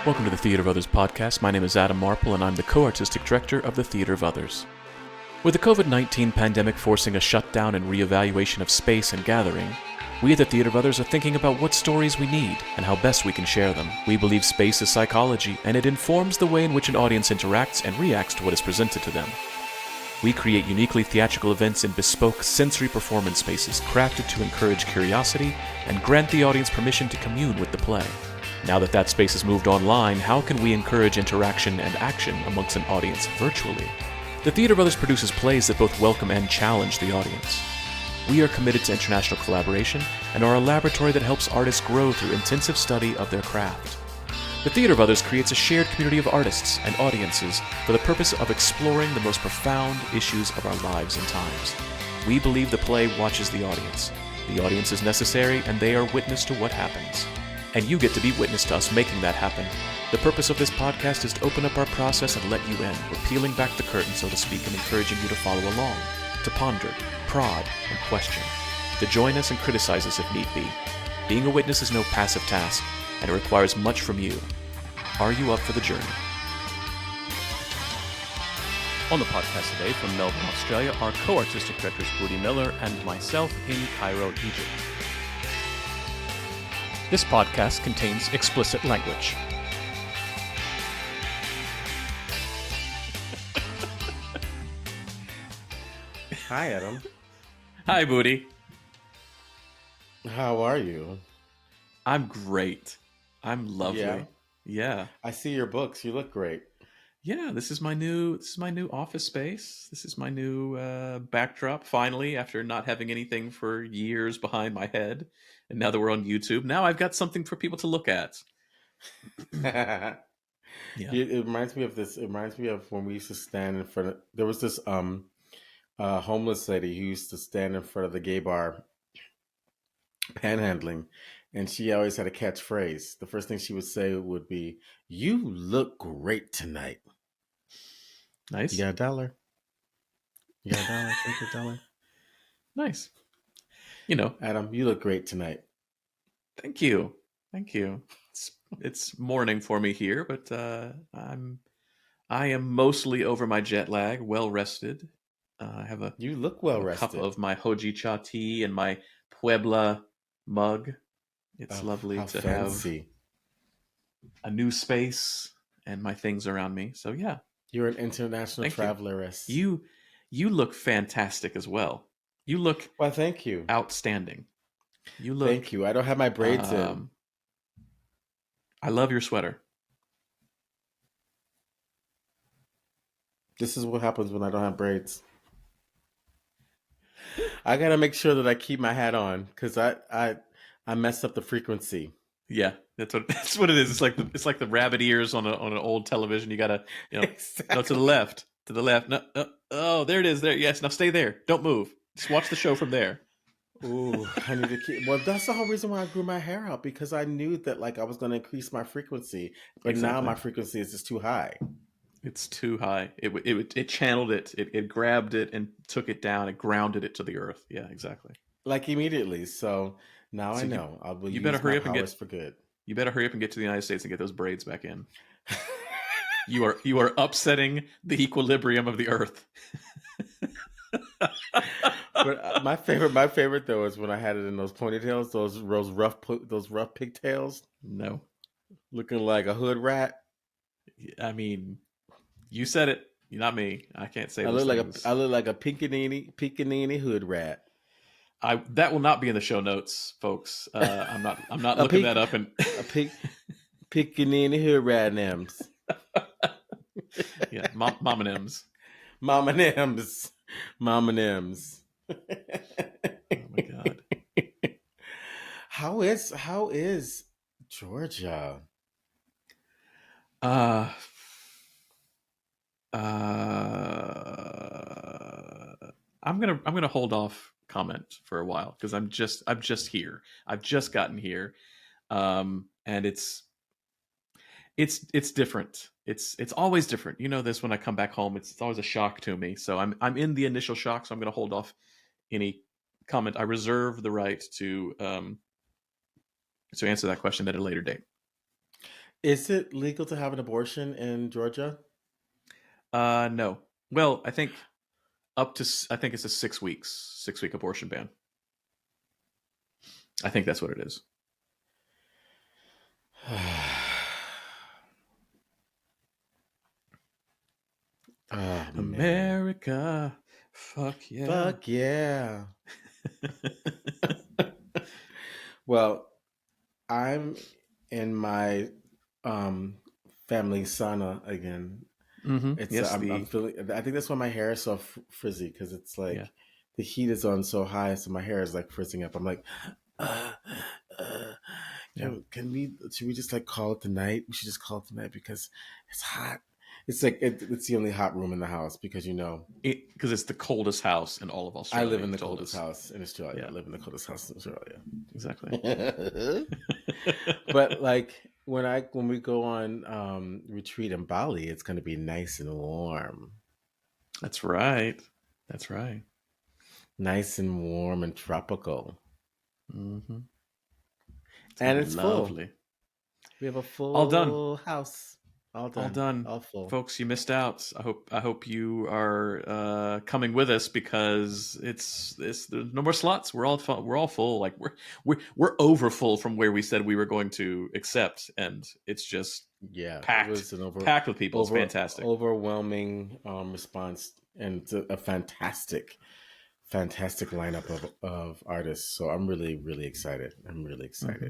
Welcome to the Theater of Others podcast. My name is Adam Marple, and I'm the co-artistic director of the Theater of Others. With the COVID-19 pandemic forcing a shutdown and reevaluation of space and gathering, we at the Theater of Others are thinking about what stories we need and how best we can share them. We believe space is psychology, and it informs the way in which an audience interacts and reacts to what is presented to them. We create uniquely theatrical events in bespoke sensory performance spaces crafted to encourage curiosity and grant the audience permission to commune with the play. Now that space has moved online, how can we encourage interaction and action amongst an audience virtually? The Theater of Others produces plays that both welcome and challenge the audience. We are committed to international collaboration and are a laboratory that helps artists grow through intensive study of their craft. The Theater of Others creates a shared community of artists and audiences for the purpose of exploring the most profound issues of our lives and times. We believe the play watches the audience. The audience is necessary, and they are witness to what happens. And you get to be witness to us making that happen. The purpose of this podcast is to open up our process and let you in. We're peeling back the curtain, so to speak, and encouraging you to follow along, to ponder, prod, and question, to join us and criticize us if need be. Being a witness is no passive task, and it requires much from you. Are you up for the journey? On the podcast today from Melbourne, Australia, are co-artistic directors Budi Miller and myself in Cairo, Egypt. This podcast contains explicit language. Hi, Adam. Hi, Budi. How are you? I'm great. I'm lovely. Yeah. I see your books. You look great. Yeah, this is my new office space. This is my new backdrop. Finally, after not having anything for years behind my head, and now that we're on YouTube, now I've got something for people to look at. Yeah. It reminds me of this. It reminds me of when we used to stand in front of. There was this homeless lady who used to stand in front of the gay bar, panhandling, and she always had a catchphrase. The first thing she would say would be, "You look great tonight." Nice. You got $1? You got $1? Take your $1. Nice. Adam, you look great tonight. Thank you. It's morning for me here, but I am mostly over my jet lag, well rested. I have You look well rested. cup of my Hoji Cha tea and my Puebla mug. It's lovely to fancy. have a new space and my things around me. So yeah. You're an international traveler. You look fantastic as well. You look thank you. Outstanding. You look. Thank you. I don't have my braids in. I love your sweater. This is what happens when I don't have braids. I gotta make sure that I keep my hat on because I messed up the frequency. Yeah, that's what it is. It's like the rabbit ears on an old television. You gotta Exactly. No, to the left. No, oh, there it is. There, yes. Now stay there. Don't move. Just watch the show from there. Ooh, I need to keep. Well, that's the whole reason why I grew my hair out, because I knew that I was going to increase my frequency, but now my frequency is just too high. It's too high. It channeled it. It grabbed it and took it down. It grounded it to the earth. Yeah, exactly. Immediately. So now I know. You better hurry up and get for good. You better hurry up and get to the United States and get those braids back in. You are upsetting the equilibrium of the earth. But my favorite though is when I had it in those ponytails, those rough pigtails. No, looking like a hood rat. I mean, you said it, not me. I can't say. I look like a pinkanini hood rat. That will not be in the show notes, folks. I'm not looking that up. And pinkanini hood rat names. Yeah, Mama Nims. Mama Nims. Oh my God. How is Georgia? I'm gonna hold off comment for a while because I'm just here. I've just gotten here, and it's different. It's always different. You know this, when I come back home, it's always a shock to me. So I'm in the initial shock. So I'm going to hold off any comment. I reserve the right to to answer that question at a later date. Is it legal to have an abortion in Georgia? No. Well, I think it's a 6 weeks, 6-week abortion ban. I think that's what it is. Oh, America, man. Fuck yeah. Fuck yeah. Well, I'm in my family sauna again. Mm-hmm. It's Yes, I'm feeling. I think that's why my hair is so frizzy, because it's like the heat is on so high, so my hair is like frizzing up. I'm like, can we? Should we just like call it the night? We should just call it the night because it's hot. It's like it's the only hot room in the house because because it's the coldest house in all of Australia. I live in the coldest house in Australia. Yeah. I live in the coldest house in Australia. Exactly. But like when we go on retreat in Bali, it's going to be nice and warm. That's right. That's right. Nice and warm and tropical. Mm-hmm. And it's lovely. Full. We have a full all done house. All done. All full. Folks, you missed out. I hope you are coming with us because there's no more slots. We're all full. Like we're over full from where we said we were going to accept, and it's just packed. It was packed with people. It's fantastic. Overwhelming response, and it's a fantastic lineup of artists. So I'm really, really excited. Mm-hmm.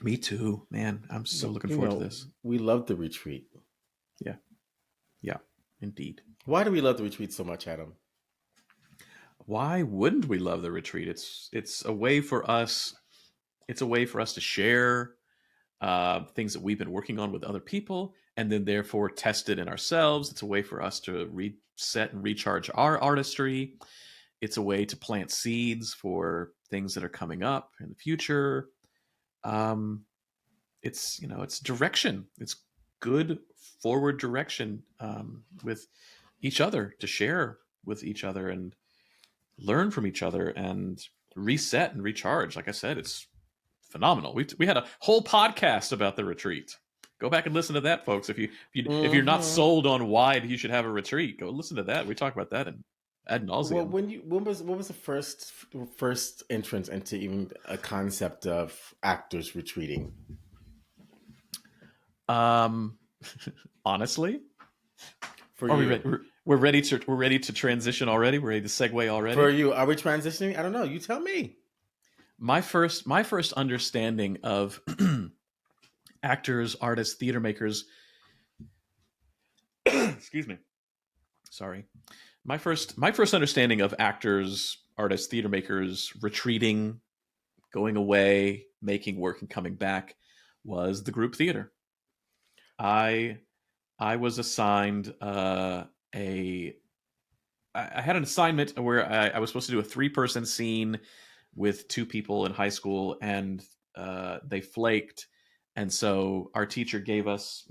Me too, man. I'm so looking forward to this. We love the retreat. Yeah, indeed. Why do we love the retreat so much, Adam? Why wouldn't we love the retreat? It's a way for us. It's a way for us to share things that we've been working on with other people, and then therefore test it in ourselves. It's a way for us to reset and recharge our artistry. It's a way to plant seeds for things that are coming up in the future. It's direction. It's good forward direction with each other, to share with each other and learn from each other and reset and recharge. Like I said, it's phenomenal. We had a whole podcast about the retreat. Go back and listen to that, folks. If you're not sold on why you should have a retreat, go listen to that. We talk about that ad nauseum. Well, what was the first entrance into even a concept of actors retreating? Honestly, we're ready to transition already. We're ready to segue already. For you, are we transitioning? I don't know. You tell me. My first understanding of actors, artists, theater makers. Excuse me. Sorry. My first understanding of actors, artists, theater makers retreating, going away, making work, and coming back was the group theater. I was assigned I had an assignment where I was supposed to do a 3-person scene with 2 people in high school, and they flaked, and so our teacher gave us,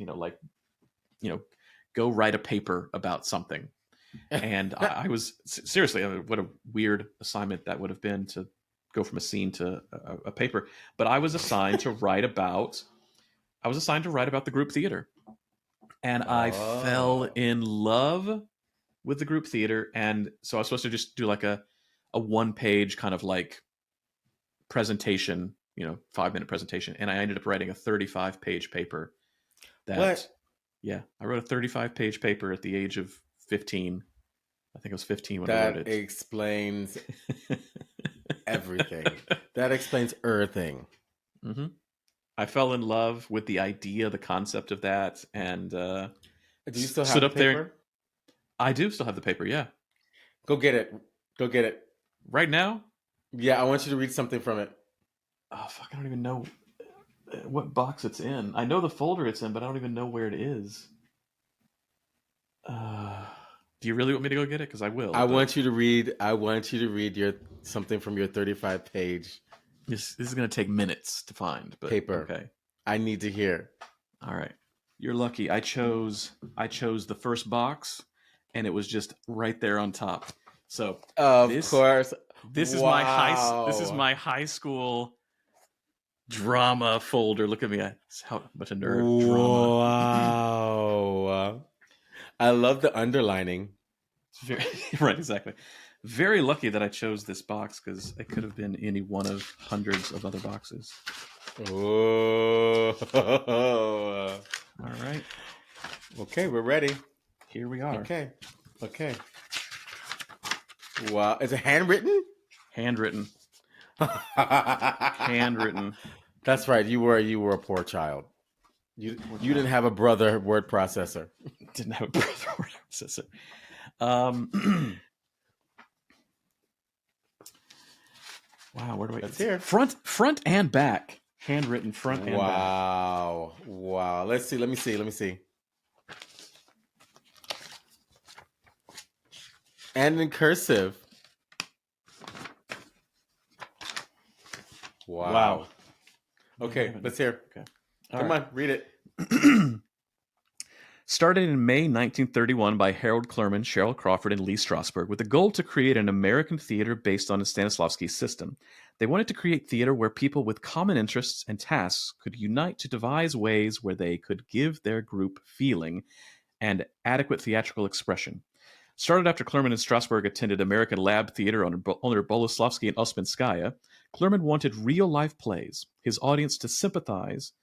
go write a paper about something. And I was seriously, what a weird assignment that would have been, to go from a scene to a paper. But I was assigned to write about the group theater, and I fell in love with the group theater. And so I was supposed to just do like a 1-page kind of like presentation, 5-minute presentation, and I ended up writing a 35-page paper. Yeah, I wrote a 35-page paper at the age of 15. I think I was 15 when I wrote it. That explains everything. That explains everything. Mm-hmm. I fell in love with the idea, the concept of that, and do you still have the paper? There. I do still have the paper. Yeah. Go get it. Right now? Yeah, I want you to read something from it. Oh fuck! I don't even know what box it's in. I know the folder it's in, but I don't even know where it is. Do you really want me to go get it? Because I will. I want you to read something from your 35-page. This is going to take minutes to find, but paper. Okay, I need to hear. All right, you're lucky. I chose the first box, and it was just right there on top. So of course, this is my high school Drama folder. Look at me. How much a nerd. Wow. I love the underlining. Right, exactly. Very lucky that I chose this box because it could have been any one of hundreds of other boxes. Oh. All right. Okay, we're ready. Here we are. Okay. Wow. Is it handwritten? Handwritten. Handwritten. That's right. You were a poor child. You didn't have a brother word processor. Didn't have a brother word processor. Wow, where do I? That's here. Front and back. Handwritten front and back. Wow. Let's see. Let me see. And in cursive. Wow. Okay, let's hear. Okay. Come on, read it. Started in May 1931 by Harold Clurman, Cheryl Crawford, and Lee Strasberg with the goal to create an American theater based on Stanislavski's system. They wanted to create theater where people with common interests and tasks could unite to devise ways where they could give their group feeling and adequate theatrical expression. Started after Clurman and Strasberg attended American Lab Theater under Boleslavsky and Osmanskaya, Clurman wanted real-life plays, his audience to sympathize,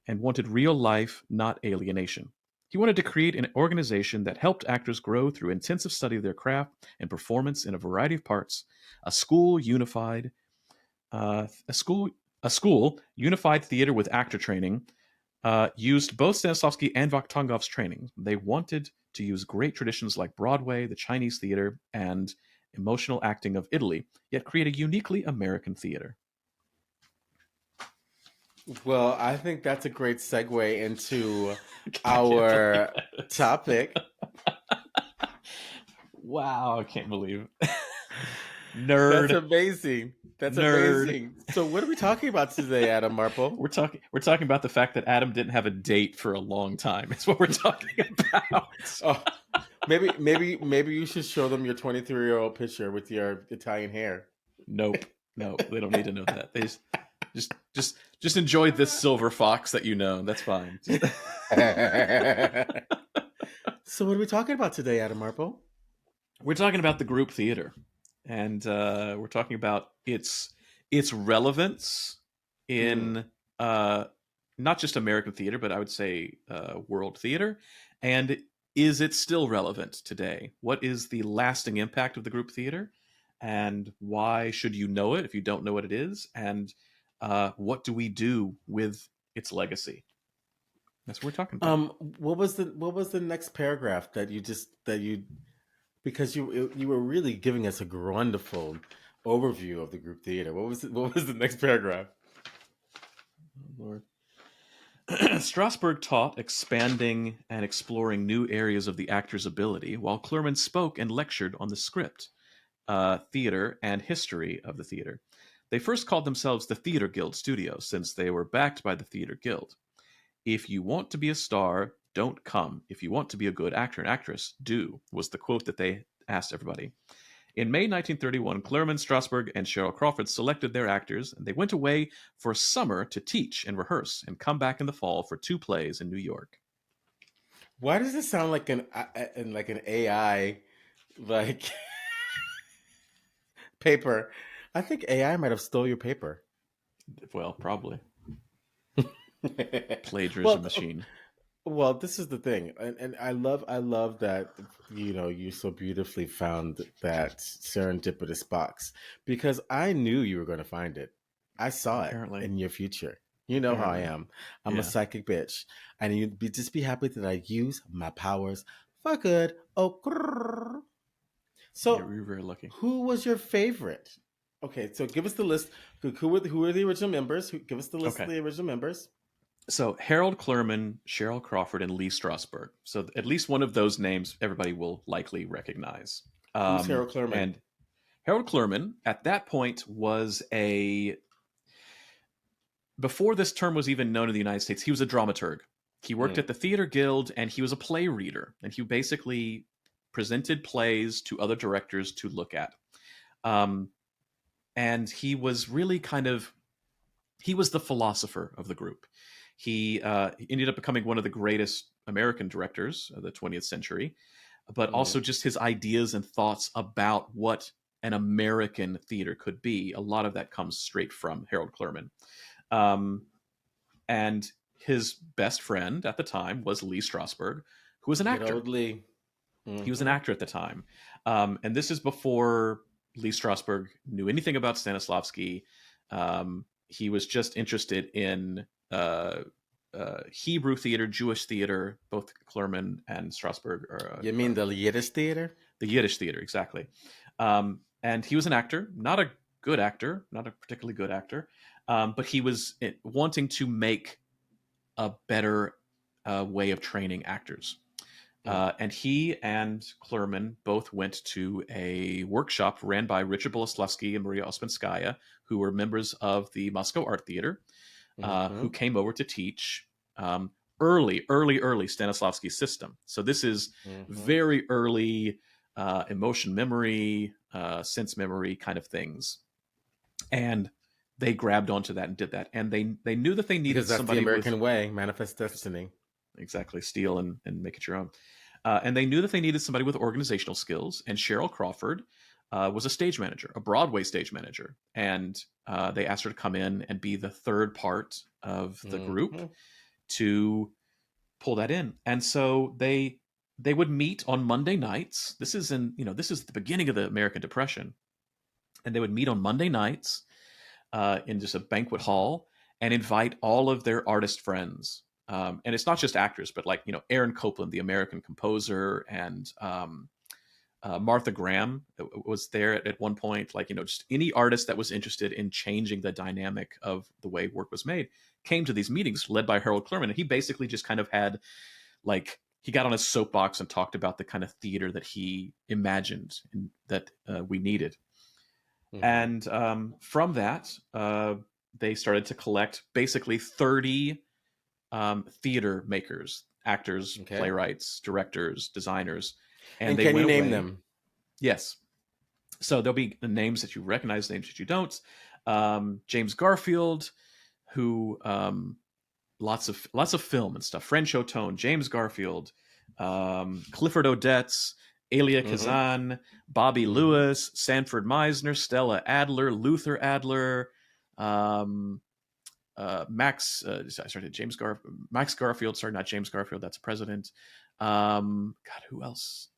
and wanted real life, not alienation. He wanted to create an organization that helped actors grow through intensive study of their craft and performance in a variety of parts. A school unified theater with actor training used both Stanislavski and Vakhtangov's training. They wanted to use great traditions like Broadway, the Chinese theater, and emotional acting of Italy, yet create a uniquely American theater. Well, I think that's a great segue into our topic. Wow, I can't believe it. Nerd. That's amazing. That's Nerd. amazing. So what are we talking about today, Adam Marple? We're talking about the fact that Adam didn't have a date for a long time. It's what we're talking about. Oh, maybe you should show them your 23-year-old picture with your Italian hair. Nope. No, they don't need to know that. They just enjoy this silver fox that you know. That's fine. So what are we talking about today, Adam Marple? We're talking about the group theater, and we're talking about its relevance in not just American theater, but I would say world theater. And is it still relevant today? What is the lasting impact of the group theater? And why should you know it if you don't know what it is? And what do we do with its legacy? That's what we're talking about. What was the next paragraph because you were really giving us a wonderful overview of the group theater. What was the next paragraph? Oh, Lord. Strasberg taught expanding and exploring new areas of the actor's ability, while Clurman spoke and lectured on the script, theater, and history of the theater. They first called themselves the Theater Guild Studios, since they were backed by the Theater Guild. If you want to be a star, don't come. If you want to be a good actor and actress, do, was the quote that they asked everybody. In May 1931, Clurman, Strasberg, and Cheryl Crawford selected their actors, and they went away for summer to teach and rehearse, and come back in the fall for 2 plays in New York. Why does it sound like an AI paper? I think AI might have stole your paper. Well, probably. Plagiarism machine. Well, this is the thing, and I love that you so beautifully found that serendipitous box, because I knew you were going to find it. I saw it in your future. You know how I am. I'm a psychic bitch, and you'd just be happy that I use my powers for good. Oh, grrr. So you're very lucky. Who was your favorite? Okay, so give us the list. Who were the original members? Give us the list of the original members. So Harold Clurman, Cheryl Crawford, and Lee Strasberg. So at least one of those names everybody will likely recognize. Who's Harold Clurman? And Harold Clurman, at that point, was before this term was even known in the United States, he was a dramaturg. He worked at the Theater Guild, and he was a play reader. And he basically presented plays to other directors to look at. And he was really kind of he was the philosopher of the group. He ended up becoming one of the greatest American directors of the 20th century, but also just his ideas and thoughts about what an American theater could be. A lot of that comes straight from Harold Clurman. Um, and his best friend at the time was Lee Strasberg, who was an Good actor. old Lee. He was an Mm-hmm. actor at the time. And this is before Lee Strasberg knew anything about Stanislavski. He was just interested in Hebrew theater, Jewish theater. Both Clurman and Strasberg You mean the Yiddish theater? the Yiddish theater, exactly. And he was an actor, not a good actor, not a particularly good actor, but he was wanting to make a better way of training actors. And he and Clurman both went to a workshop ran by Richard Boleslavsky and Maria Osmanskaya, who were members of the Moscow Art Theater, Mm-hmm. who came over to teach early Stanislavski system. So this is Mm-hmm. very early emotion memory, sense memory kind of things. And they grabbed onto that and did that. And they knew that they needed Because that's the somebody with American way, manifest destiny. exactly steal and make it your own. And they knew that they needed somebody with organizational skills. And Cheryl Crawford was a stage manager, a Broadway stage manager. And they asked her to come in and be the third part of the group Mm-hmm. to pull that in. And so they would meet on Monday nights. This is the beginning of the American Depression. And they would meet on Monday nights in just a banquet hall and invite all of their artist friends. And it's not just actors, but like, Aaron Copland, the American composer, and Martha Graham was there at one point. Like, just any artist that was interested in changing the dynamic of the way work was made came to these meetings led by Harold Clurman. And he basically just kind of had, like, he got on his soapbox and talked about the kind of theater that he imagined and that we needed. Mm-hmm. And from that, they started to collect basically 30 theater makers, actors, Okay. playwrights, directors, designers. And they can you went name away. them? Yes. So there'll be the names that you recognize, names that you don't. James Garfield, who lots of film and stuff. French Otone, James Garfield, Clifford Odets, Elia Mm-hmm. Kazan, Bobby Mm-hmm. Lewis, Sanford Meisner, Stella Adler, Luther Adler, Max. Max Garfield. Sorry, not James Garfield. That's a president. God, who else?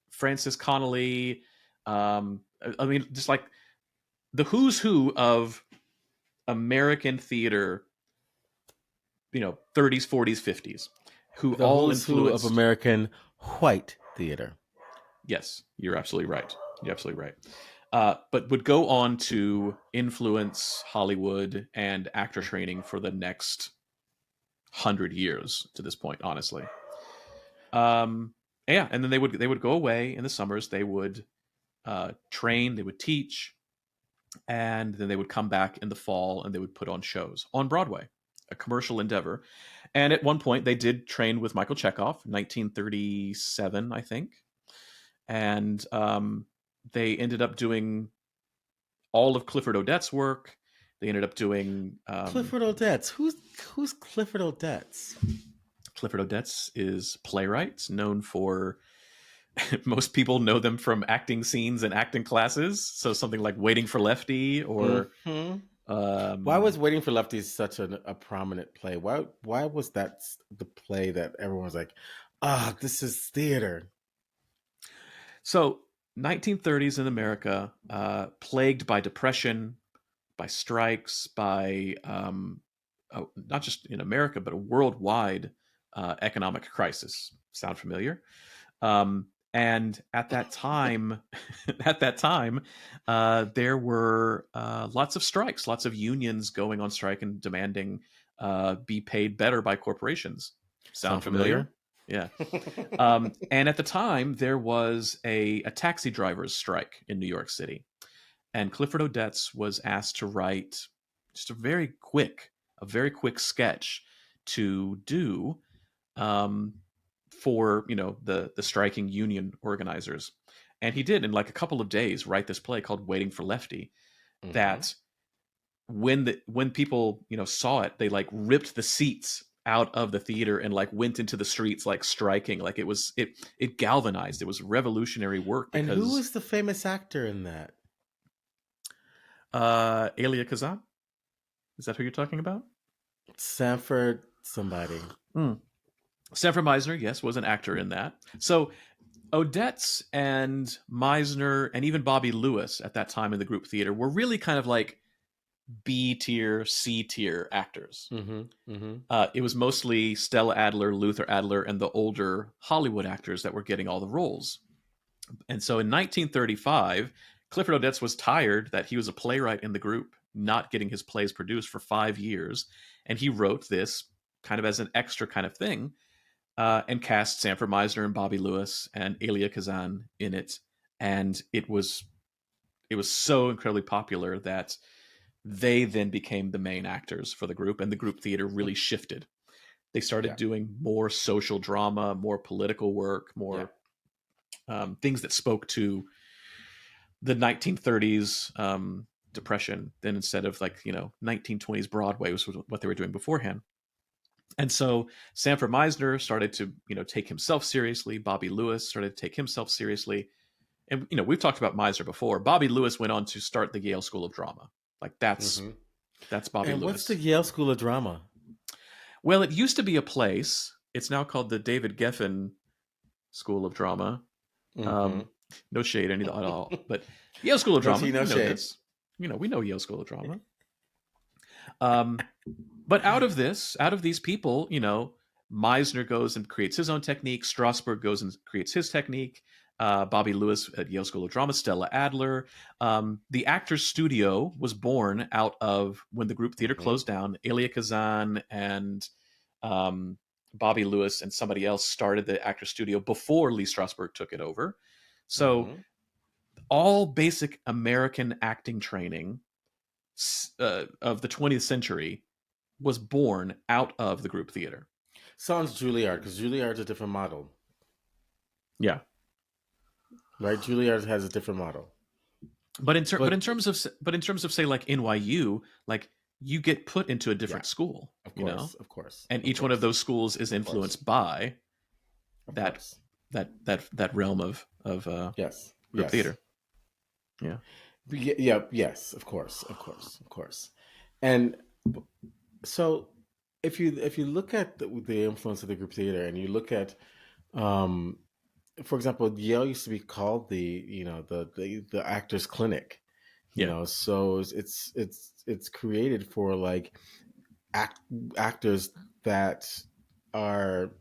Francis Connolly. I mean, just like the who's who of American theater, 30s, 40s, 50s, who The all who's who of influenced. American white theater. Yes, you're absolutely right. You're absolutely right. But would go on to influence Hollywood and actor training for the next 100 years to this point, honestly. Yeah, and then they would go away in the summers. They would train, they would teach, and then they would come back in the fall and they would put on shows on Broadway, a commercial endeavor. And at one point, they did train with Michael Chekhov, 1937, I think. And they ended up doing all of Clifford Odets' work. They ended up doing Clifford Odets. Who's Clifford Odets? Clifford Odets is playwright, known for most people know them from acting scenes and acting classes. So something like Waiting for Lefty or Why was Waiting for Lefty such a prominent play? Why was that the play that everyone's like, this is theater? So 1930s in America, plagued by depression, by strikes, by not just in America, but a worldwide economic crisis. Sound familiar? And at that time, there were lots of strikes, lots of unions going on strike and demanding be paid better by corporations. Sound familiar? Yeah. And at the time, there was a taxi drivers' strike in New York City, and Clifford Odets was asked to write just a very quick sketch to do for the striking union organizers. And he did in like a couple of days write this play called Waiting for Lefty that when people saw it, they like ripped the seats out of the theater and like went into the streets like striking. Like it galvanized. It was revolutionary work And who because was the famous actor in that? Elia Kazan, is that who you're talking about? Sanford somebody. Mm. Sanford Meisner, yes, was an actor in that. So Odets and Meisner and even Bobby Lewis at that time in the group theater were really kind of like B tier, C tier actors. It was mostly Stella Adler, Luther Adler, and the older Hollywood actors that were getting all the roles. And so in 1935, Clifford Odets was tired that he was a playwright in the group, not getting his plays produced for 5 years. And he wrote this kind of as an extra kind of thing, and cast Sanford Meisner and Bobby Lewis and Elia Kazan in it. And it was so incredibly popular that they then became the main actors for the group, and the group theater really shifted. They started Yeah. doing more social drama, more political work, more things that spoke to the 1930s depression. Then instead of like 1920s Broadway was what they were doing beforehand. And so Sanford Meisner started to take himself seriously. Bobby Lewis started to take himself seriously. And we've talked about Meisner before. Bobby Lewis went on to start the Yale School of Drama. Like that's Bobby And what's the Lewis. Yale School of Drama? Well, it used to be a place. It's now called the David Geffen School of Drama. No shade any at all, but Yale School of No Drama. tea, no We know shade. this. We know Yale School of Drama. But out of these people, Meisner goes and creates his own technique. Strasberg goes and creates his technique. Bobby Lewis at Yale School of Drama, Stella Adler. The Actors Studio was born out of when the group theater closed down. Elia Kazan and Bobby Lewis and somebody else started the Actors Studio before Lee Strasberg took it over. So all basic American acting training of the 20th century was born out of the group theater. Sounds Juilliard, because Juilliard's a different model. Yeah. Right? Juilliard has a different model. But in terms of say like NYU, like you get put into a different school, of course, and each one of those schools is influenced by that realm of group theater. Yeah. Yes, of course. And so if you look at the influence of the group theater, and you look at for example, Yale used to be called the Actors Clinic, so it's created for like actors that are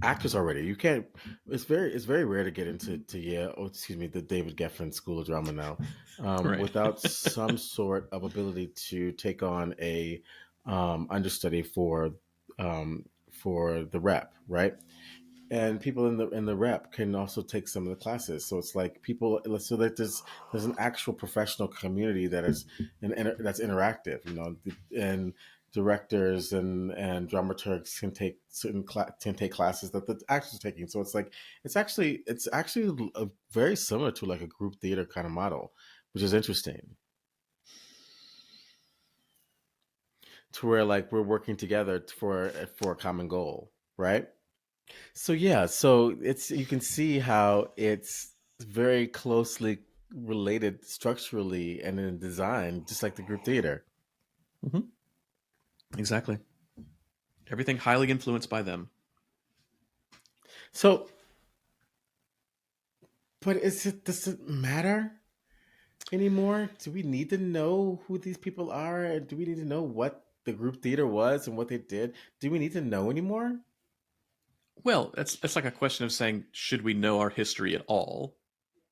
actors already. You can't. It's very rare to get into Yale. Oh, excuse me, the David Geffen School of Drama now, Right. without some sort of ability to take on a understudy for the rep, right? And people in the rep can also take some of the classes. So it's like people. So that there's an actual professional community that is that's interactive, and directors and dramaturgs can take can take classes that the actors are taking. So it's like it's actually very similar to like a group theater kind of model, which is interesting. To where like we're working together for a common goal, right? So yeah, so it's you can see how it's very closely related structurally and in design, just like the group theater. Exactly. Everything highly influenced by them. So, but does it matter anymore? Do we need to know who these people are? Do we need to know what the group theater was and what they did? Do we need to know anymore? Well, that's like a question of saying, should we know our history at all?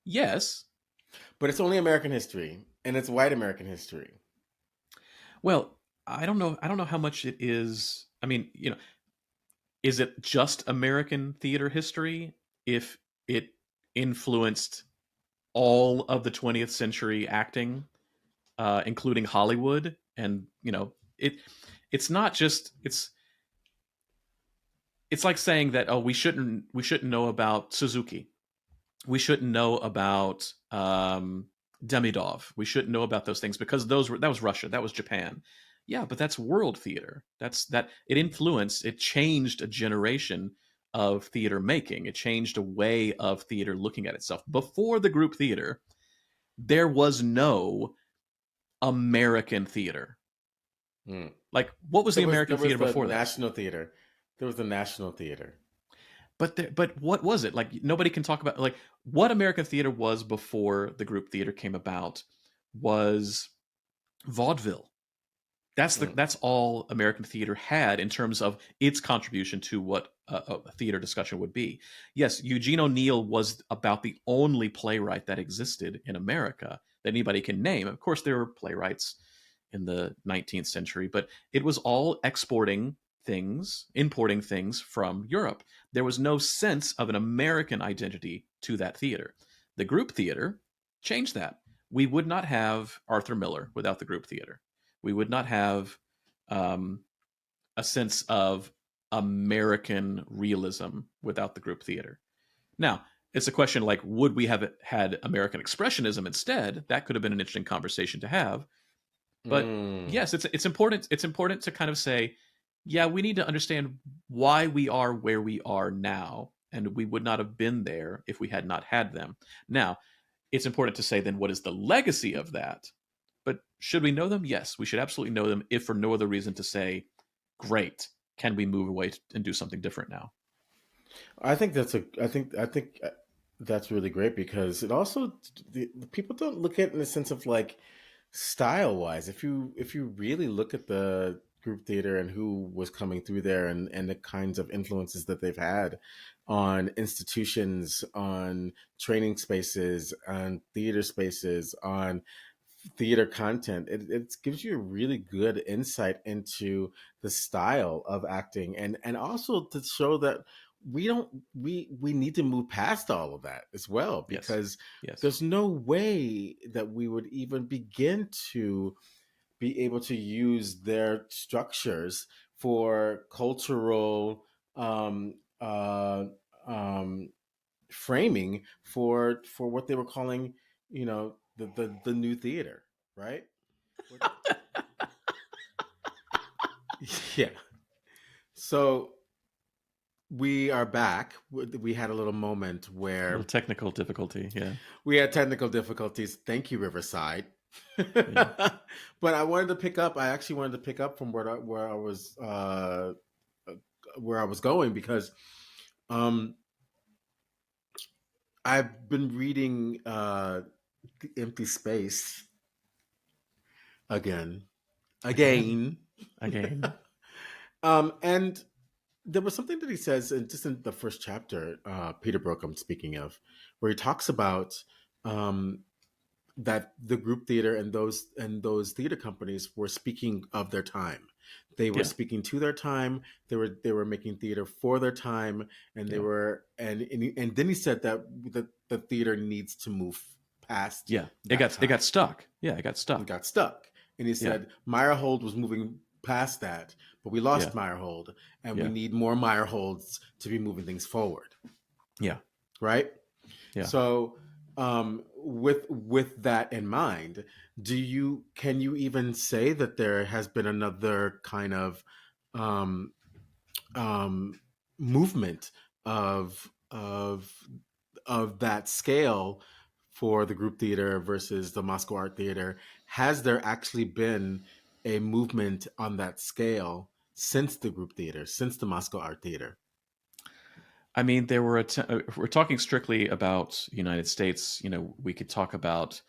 Yes. But it's only American history, and it's white American history. Well, I don't know how much it is. I mean, is it just American theater history if it influenced all of the 20th century acting, including Hollywood? And it's not just it's like saying that, oh, we shouldn't know about Suzuki, we shouldn't know about Demidov. We shouldn't know about those things because that was Russia, that was Japan. Yeah, but that's world theater. It changed a generation of theater making. It changed a way of theater looking at itself. Before the group theater, there was no American theater. Mm. Like, what was the There American was theater the before that? National Theater. There was the National Theater. But what was it? Like, nobody can talk about, like, what American theater was before the group theater came about was vaudeville. Mm. That's all American theater had in terms of its contribution to what a theater discussion would be. Yes, Eugene O'Neill was about the only playwright that existed in America that anybody can name. Of course, there were playwrights in the 19th century, but it was all importing things from Europe. There was no sense of an American identity to that theater. The group theater changed that. We would not have Arthur Miller without the group theater. We would not have um, a sense of American realism without the group theater. Now, it's a question like, would we have had American expressionism instead? That could have been an interesting conversation to have. But Mm. yes, it's important. It's important to kind of say, yeah, we need to understand why we are where we are now, and we would not have been there if we had not had them. Now, it's important to say then, what is the legacy of that? But should we know them? Yes, we should absolutely know them, if for no other reason to say, great, can we move away and do something different now? I think that's really great because it also the people don't look at it in the sense of like style wise. If you really look at the group theater and who was coming through there and the kinds of influences that they've had on institutions, on training spaces, on theater spaces, on theater content, it gives you a really good insight into the style of acting and also to show that we need to move past all of that as well Yes. because Yes. there's no way that we would even begin to be able to use their structures for cultural uh, um, framing for what they were calling, you know, the new theater, right? Yeah. So we are back. We had a little moment A little where technical difficulty. Yeah. we had technical difficulties. Thank you, Riverside. Yeah. But I wanted to pick up. I actually wanted to pick up from where I was going because um, I've been reading The Empty Space again, Again. again. Again. And there was something that he says in just in the first chapter, Peter Brook, I'm speaking of, where he talks about um, that the group theater and those theater companies were speaking of their time. They were Yeah. speaking to their time. They were making theater for their time, and they Yeah. were and then he said that the theater needs to move past Yeah. that It got time. stuck. Yeah. It got It stuck. got stuck, and he Yeah. said Meyerhold was moving past that, but we Yeah. lost Meyerhold, and we Yeah. need more Meyerholds to be moving things forward, Yeah. right? Yeah. So, with that in mind, can you even say that there has been another kind of um, um, movement of of that scale for the group theater versus the Moscow Art Theater? Has there actually been a movement on that scale since the group theater, since the Moscow Art Theater? I mean, if we're talking strictly about United States, we could talk about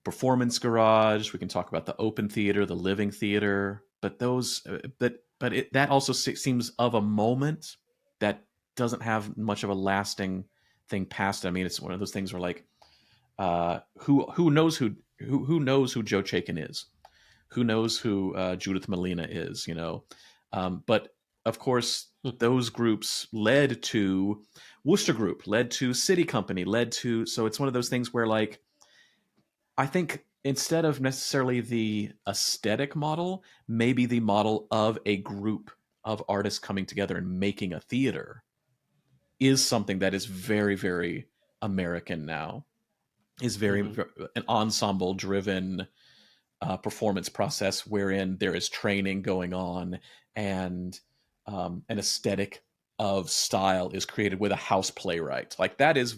Performance Garage. We can talk about the Open Theater, the Living Theater, but that also seems of a moment that doesn't have much of a lasting thing past it. I mean, it's one of those things where, like, who knows who knows who Joe Chaikin is? Who knows who Judith Malina is? But of course, those groups led to Worcester Group, led to City Company, led to, so it's one of those things where, like, I think instead of necessarily the aesthetic model, maybe the model of a group of artists coming together and making a theater is something that is very, very American now. is very Mm-hmm. an ensemble driven performance process wherein there is training going on, and an aesthetic of style is created with a house playwright. Like that is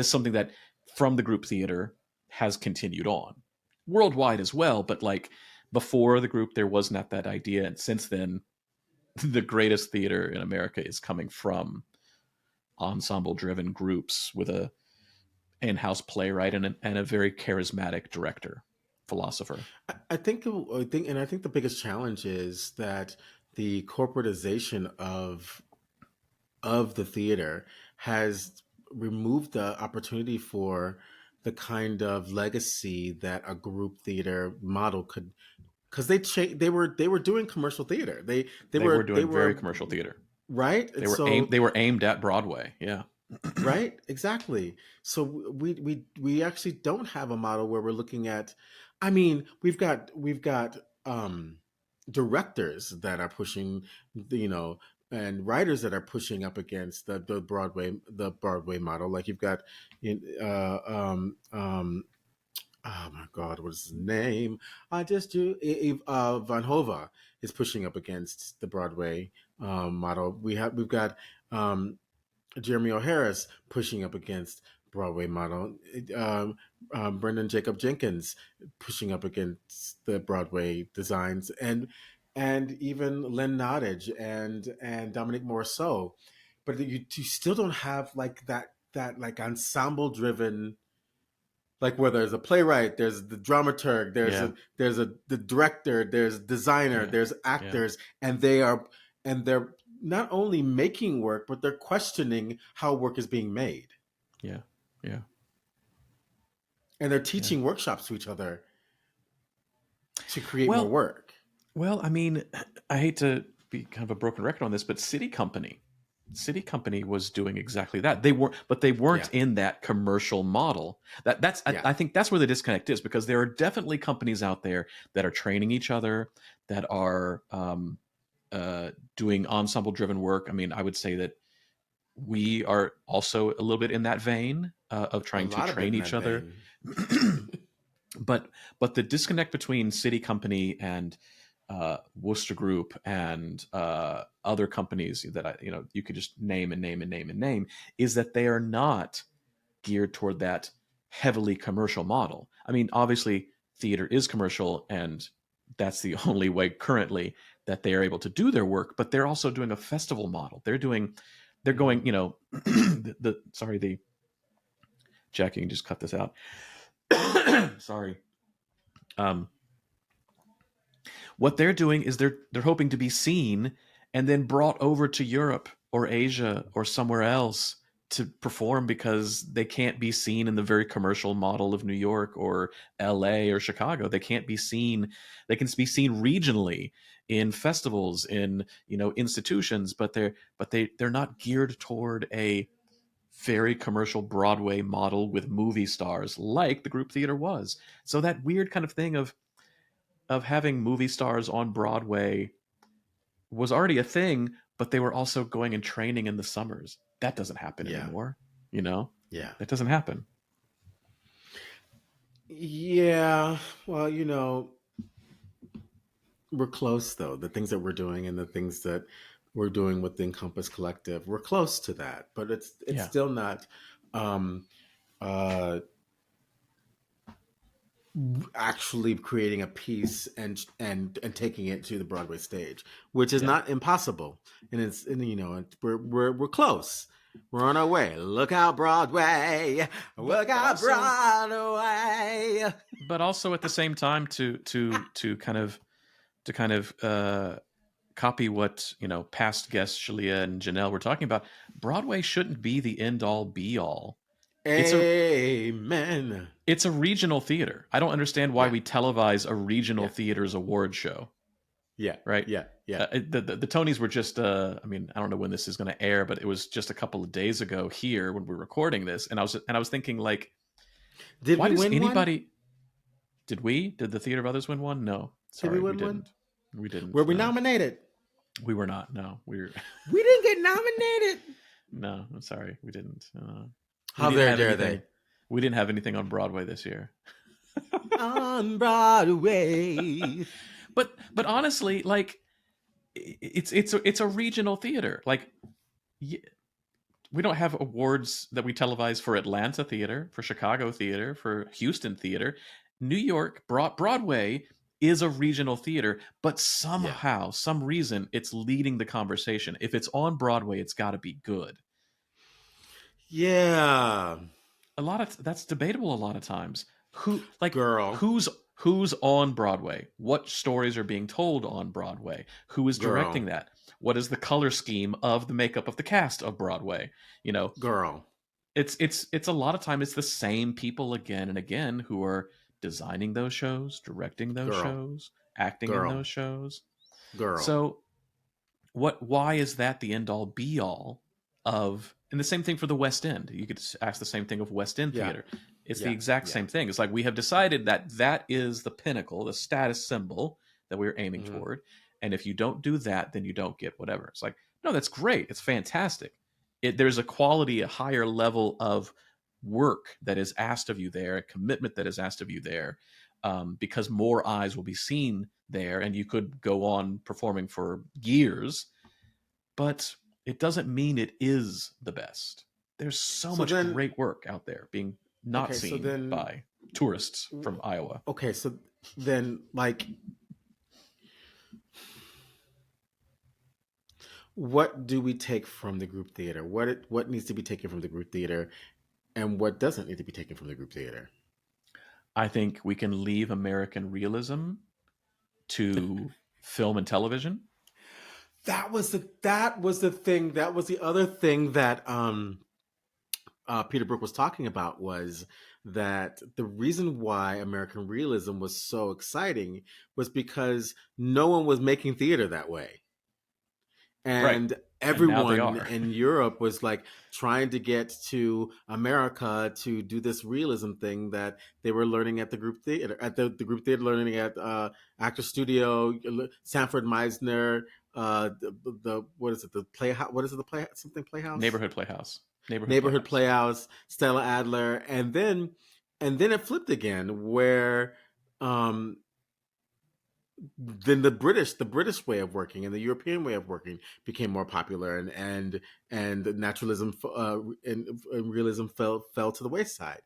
something that from the group theater has continued on worldwide as well. But like before the group, there was not that idea, and since then, the greatest theater in America is coming from ensemble driven groups with a in-house playwright and a very charismatic director philosopher. I think the biggest challenge is that the corporatization of the theater has removed the opportunity for the kind of legacy that a group theater model could, because they were doing commercial theater. They were They doing very were commercial theater. right, and so They were aimed at Broadway. Yeah. right, exactly. So we actually don't have a model where we're looking at. I mean, we've got directors that are pushing, you know, and writers that are pushing up against the Broadway model. Like you've got, oh my God, what is his name? I just do. Van Hova is pushing up against the Broadway model. We've got Jeremy O'Hara's pushing up against Broadway model. Brendan Jacob Jenkins pushing up against the Broadway designs, and even Len Nottage and Dominique Morisseau. But you still don't have like that like ensemble driven, like where there's a playwright, there's the dramaturg, Yeah. there's a the director, there's designer, Yeah. there's Yeah. actors, and they're not only making work, but they're questioning how work is being made, Yeah. Yeah. and they're Yeah. teaching workshops to each other to create more Well, work. I mean, I hate to be kind of a broken record on this, but City Company was doing exactly that. They weren't Yeah, in that commercial model. yeah, I think that's where the disconnect is, because there are definitely companies out there that are training each other, that are doing ensemble driven work. I mean, I would say that we are also a little bit in that vein of a trying to lot of it train in each that other. vein. but the disconnect between City Company and Worcester Group and other companies that you could just name and name and name and name, is that they are not geared toward that heavily commercial model. I mean, obviously, theater is commercial, and that's the only way currently that they are able to do their work. But they're also doing a festival model. They're going, Mhm. sorry, the Jackie, you can just cut this out. Sorry. Um, what they're doing is they're hoping to be seen and then brought over to Europe or Asia or somewhere else to perform, because they can't be seen in the very commercial model of New York or LA or Chicago. They can't be seen. They can be seen regionally in festivals, in institutions, but they're not geared toward a very commercial Broadway model with movie stars like the group theater was. So that weird kind of thing of having movie stars on Broadway was already a thing, but they were also going and training in the summers. That doesn't happen Yeah, anymore. You know, yeah, that doesn't happen. yeah. Well, we're close though. The things that we're doing and the things that we're doing with the Encompass Collective, we're close to that, but it's Yeah, still not um, uh, actually creating a piece and taking it to the Broadway stage, which is yeah. not impossible. We're close. We're on our way. Look out, Broadway! But Look out, Broadway! at the same time, to kind of copy what past guests Shalia and Janelle were talking about. Broadway shouldn't be the end all be all. It's a Amen. it's a regional theater. I don't understand why Yeah, we televise a regional yeah, theater's award show, yeah, right? yeah, yeah. The Tonys were just, I mean, I don't know when this is going to air, but it was just a couple of days ago here when we're recording this. And I was thinking, like, Did why we does win one? anybody, did the Theater of Others win one? No, Did we sorry, we win one? didn't. We Were didn't. we No, nominated? we were not. No, We didn't get nominated. no, I'm sorry. We didn't. We How didn't very have dare anything. they? We didn't have anything on Broadway this year. On Broadway. But honestly, like it's a regional theater. Like we don't have awards that we televise for Atlanta theater, for Chicago theater, for Houston theater. New York Broadway is a regional theater, but Yeah. somehow, some reason, it's leading the conversation. If it's on Broadway, it's got to be good. Yeah. A lot of that's debatable. A lot of times, Girl. who's on Broadway? What stories are being told on Broadway? Who is Girl. directing that? What is the color scheme of the makeup of the cast of Broadway? You know, Girl. it's a lot of time it's the same people again and again who are designing those shows, directing those Girl. shows, acting in Girl. those shows. Girl. So why is that the end all be all of, and the same thing for the West End. You could ask the same thing of West End Yeah. theater. It's the Yeah. exact Yeah. same thing. It's like we have decided that that is the pinnacle, the status symbol that we're aiming Mm-hmm. toward, and if you don't do that, then you don't get whatever. It's like, no, that's great, it's fantastic. There's a quality, a higher level of work that is asked of you there, a commitment that is asked of you there, because more eyes will be seen there, and you could go on performing for years, but it doesn't mean it is the best. There's so So much then, great work out there being not okay, so seen then, by tourists from Iowa. okay, so then, like, what do we take from the group theater? What needs to be taken from the group theater, and what doesn't need to be taken from the group theater? I think we can leave American realism to film and television. That was the other thing that Peter Brook was talking about, was that the reason why American realism was so exciting was because no one was making theater that way. Right. And And now they everyone are. in Europe was like trying to get to America to do this realism thing that they were learning at the group theater, at the group theater, learning at Actor Studio, Sanford Meisner, the what is it, the playhouse? What is it, the play something playhouse? Neighborhood Playhouse. Neighborhood Neighborhood Playhouse. Playhouse, Stella Adler, and then it flipped again, where um, then the British way of working and the European way of working became more popular, and naturalism and realism fell to the wayside.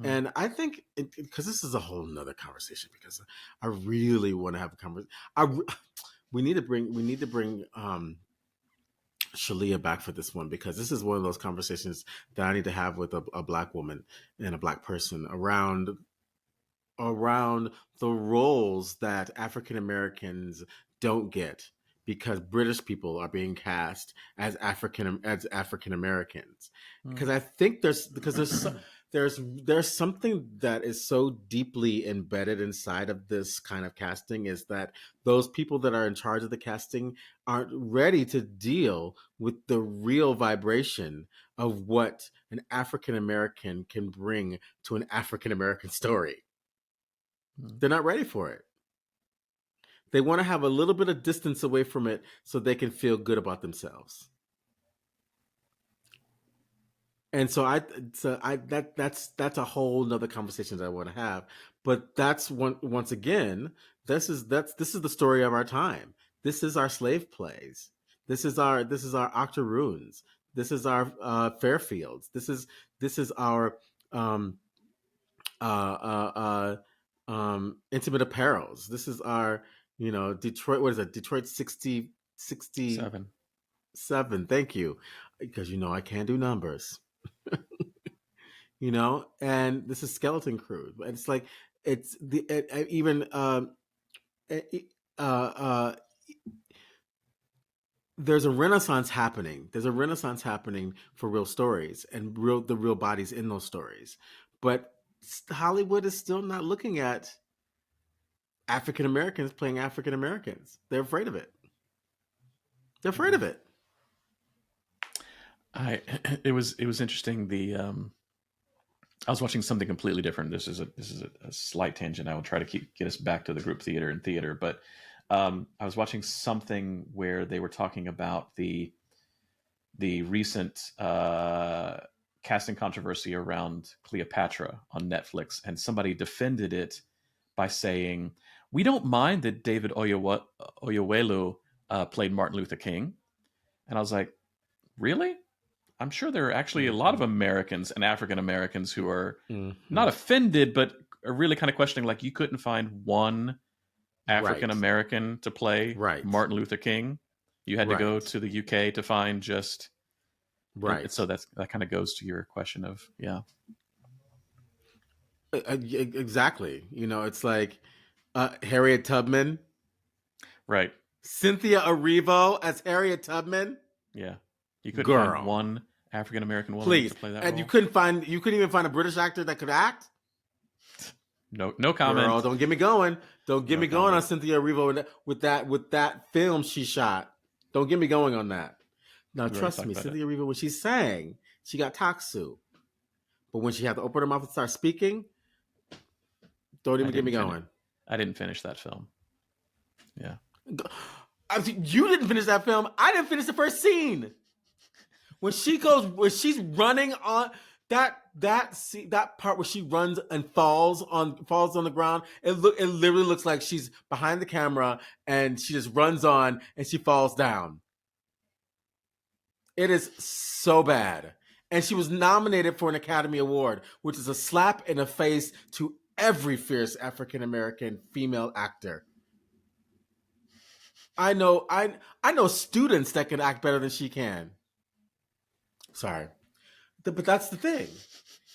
Hmm. And I think, because this is a whole nother conversation, because I really want to have a conversation. We need to bring Shalia back for this one, because this is one of those conversations that I need to have with a black woman and a black person around the roles that African Americans don't get, because British people are being cast as African Americans. Hmm. Because I think there's something that is so deeply embedded inside of this kind of casting, is that those people that are in charge of the casting aren't ready to deal with the real vibration of what an African American can bring to an African American story. They're not ready for it. They want to have a little bit of distance away from it so they can feel good about themselves. And that's a whole nother conversation that I want to have. But that's once again, this is the story of our time. This is our slave plays. This is our octoroons. This is our Fairfields. This is our um, intimate apparels. This is our, Detroit. What is it? Detroit 67. 7. Thank you, because I can't do numbers. And this is Skeleton Crew. And it's like, it's the even uh, uh, there's a renaissance happening. There's a renaissance happening for real stories and the real bodies in those stories, but Hollywood is still not looking at African Americans playing African Americans. They're afraid of it. They're afraid of it. It was interesting. I was watching something completely different. This is a slight tangent. I will try to get us back to the group theater and theater, but I was watching something where they were talking about the recent casting controversy around Cleopatra on Netflix, and somebody defended it by saying, "We don't mind that David Oyelowo played Martin Luther King." And I was like, "Really? I'm sure there are actually a lot of Americans and African Americans who are not offended, but are really kind of questioning, like, you couldn't find one African American to play Martin Luther King. You had to go to the UK to find just So that kind of goes to your question of Exactly. It's like Harriet Tubman, right? Cynthia Erivo as Harriet Tubman. Yeah, you couldn't find one African American woman to play that role. And you couldn't even find a British actor that could act. No comment. Girl, don't get me going. Don't get me going on Cynthia Erivo with that film she shot. Don't get me going on that. Now, trust me, Cynthia Erivo, when she sang, she got taksu. But when she had to open her mouth and start speaking, don't even get me going. I didn't finish that film. Yeah. You didn't finish that film. I didn't finish the first scene. When she's running on that part where she runs and falls on the ground, it literally looks like she's behind the camera and she just runs on and she falls down. It is so bad. And she was nominated for an Academy Award, which is a slap in the face to every fierce African American female actor. I know students that can act better than she can. Sorry. But that's the thing.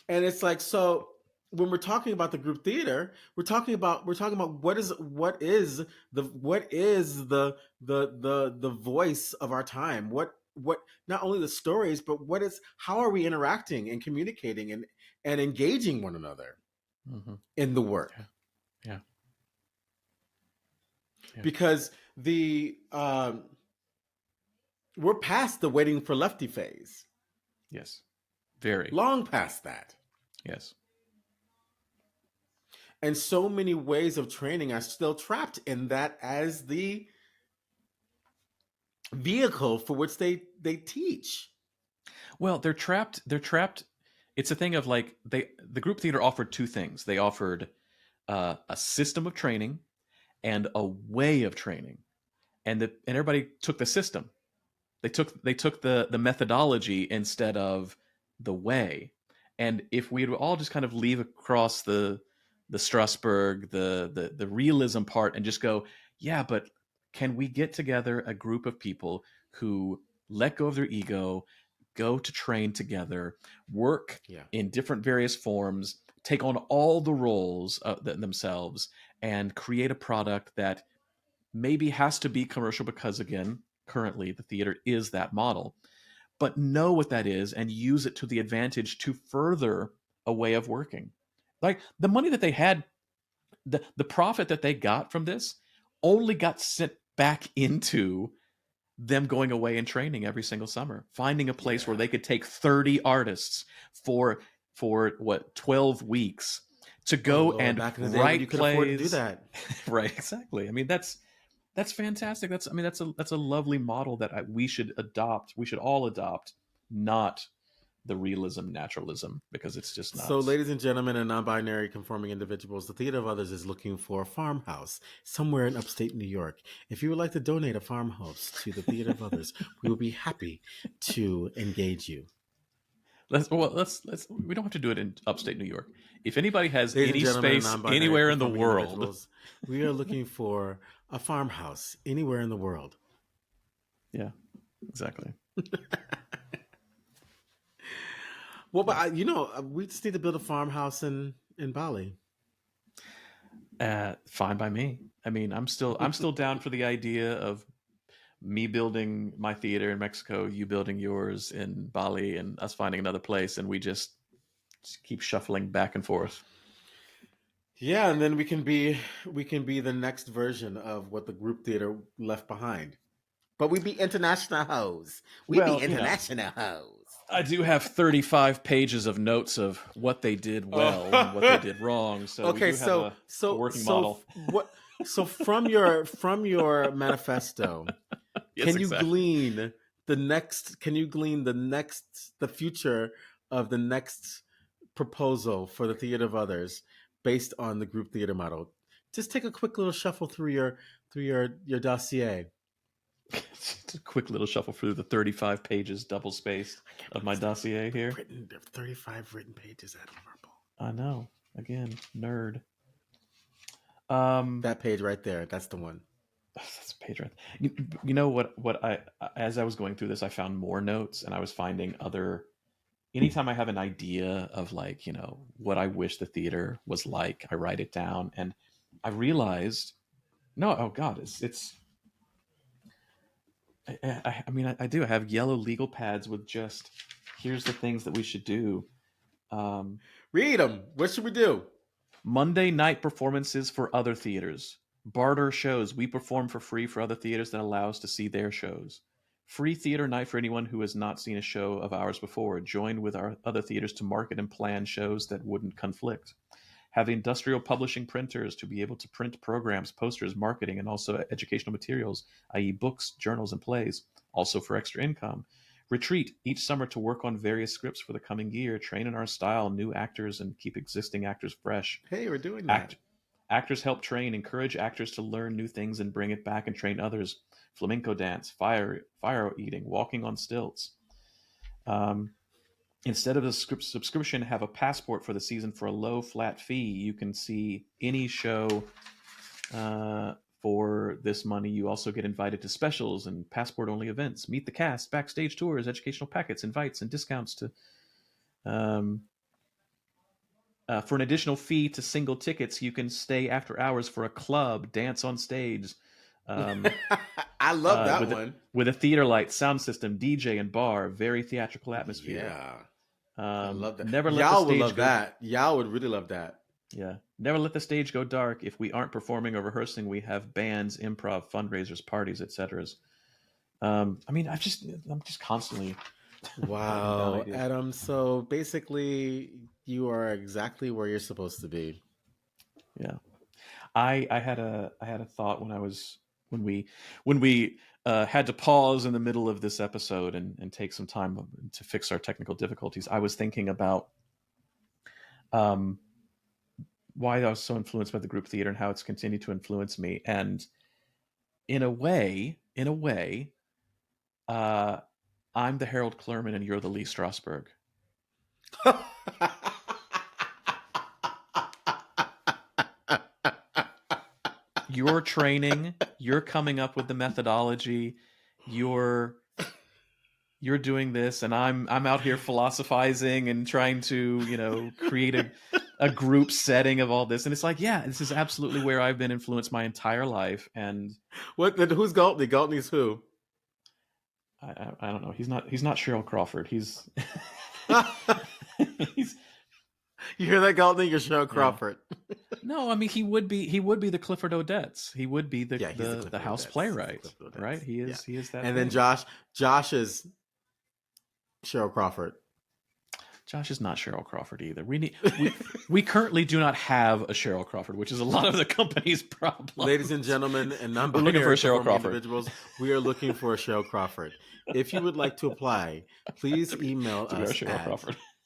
And it's like, so when we're talking about the group theater, we're talking about what is the voice of our time. What not only the stories, but how are we interacting and communicating and engaging one another in the work? Yeah. Because we're past the waiting for Lefty phase. Yes. Very. Long past that. Yes. And so many ways of training are still trapped in that as the vehicle for which they teach. Well, they're trapped. It's a thing of like the group theater offered two things. They offered a system of training and a way of training, and everybody took the system. They took the methodology instead of the way. And if we'd all just kind of leave across the Strasbourg, the realism part, and just go, yeah, but can we get together a group of people who let go of their ego, go to train together, work in different various forms, take on all the roles themselves, and create a product that maybe has to be commercial because, again, currently the theater is that model, but know what that is and use it to the advantage to further a way of working. Like the money that they had, the profit that they got from this only got sent back into them going away and training every single summer, finding a place where they could take 30 artists for 12 weeks to go and back in the day write when you could plays. afford to do that. Right, exactly. I mean, that's fantastic. That's a lovely model that we should adopt. We should all adopt, not the realism, naturalism, because it's just not. So, ladies and gentlemen and non-binary conforming individuals, the Theater of Others is looking for a farmhouse somewhere in upstate New York. If you would like to donate a farmhouse to the Theater of Others, we will be happy to engage you. We don't have to do it in upstate New York. If anybody has any space anywhere in the world, we are looking for a farmhouse anywhere in the world. Yeah, exactly. Well, but we just need to build a farmhouse in Bali. Fine by me. I mean, I'm still down for the idea of me building my theater in Mexico, you building yours in Bali, and us finding another place, and we just keep shuffling back and forth. Yeah, and then we can be the next version of what the group theater left behind. But we be international hoes. Hoes. I do have 35 pages of notes of what they did well and what they did wrong. So okay, we do have a working model. So from your manifesto, Yes, can you glean the future of the next proposal for the theater of others based on the group theater model. Just take a quick little shuffle through your dossier. Just a quick little shuffle through the 35 pages double spaced of my dossier here. 35 written pages at Marple. I know. Again, nerd. That page right there, that's the one. That's a page right. You know what I as I was going through this, I found more notes, and I was finding other. Anytime I have an idea of like what I wish the theater was like, I write it down, and I realized, no, oh God, it's. I mean, I do. I have yellow legal pads with just here's the things that we should do. Read them. What should we do? Monday night performances for other theaters. Barter shows. We perform for free for other theaters that allow us to see their shows. Free theater night for anyone who has not seen a show of ours before. Join with our other theaters to market and plan shows that wouldn't conflict. Have industrial publishing printers to be able to print programs, posters, marketing, and also educational materials, i.e. books, journals, and plays, also for extra income. Retreat each summer to work on various scripts for the coming year, train in our style new actors, and keep existing actors fresh. Hey, we're doing that. Actors help train, encourage actors to learn new things and bring it back and train others. Flamenco dance, fire eating, walking on stilts. Instead of a subscription, have a passport for the season for a low flat fee. You can see any show for this money. You also get invited to specials and passport-only events. Meet the cast, backstage tours, educational packets, invites, and discounts to. For an additional fee to single tickets, you can stay after hours for a club, dance on stage. I love that one. With a theater light, sound system, DJ, and bar. Very theatrical atmosphere. Yeah. I love that. Never let Y'all the stage would love that. Y'all would really love that. Yeah. Never let the stage go dark. If we aren't performing or rehearsing, we have bands, improv, fundraisers, parties, etc. I mean, I'm just constantly. Wow, Adam. So basically, you are exactly where you're supposed to be. Yeah. I had a thought when we had to pause in the middle of this episode and take some time to fix our technical difficulties. I was thinking about why I was so influenced by the group theater and how it's continued to influence me. And in a way, I'm the Harold Clurman and you're the Lee Strasberg. You're training, you're coming up with the methodology, you're doing this, and I'm out here philosophizing and trying to, create a group setting of all this. And it's like, yeah, this is absolutely where I've been influenced my entire life. And who's Galtney? Galtney's who? I don't know. He's not Cheryl Crawford. He's You hear that, Galtney? You're Cheryl Crawford. Yeah. No, I mean he would be the Clifford Odets. He would be the house playwright, right? He is that. And then Josh is Cheryl Crawford. Josh is not Cheryl Crawford either. We currently do not have a Cheryl Crawford, which is a lot of the company's problem. Ladies and gentlemen, and we're looking for a Cheryl Crawford. Individuals, we are looking for a Cheryl Crawford. If you would like to apply, please email us at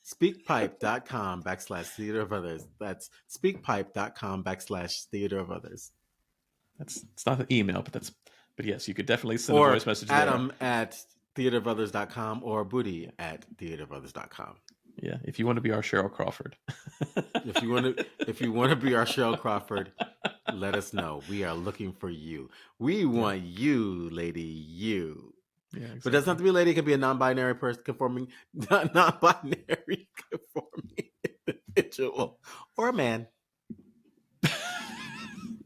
speakpipe.com/theater of others. That's speakpipe.com/theater of others. It's not an email, but yes, you could definitely send a voice message Adam at theaterofothers.com or Budi at theaterofothers.com. Yeah, if you want to be our Cheryl Crawford. if you want to be our Cheryl Crawford, let us know. We are looking for you. We want you, lady, you. Yeah, exactly. But it doesn't have to be a lady. It could be a non-binary person conforming individual or a man.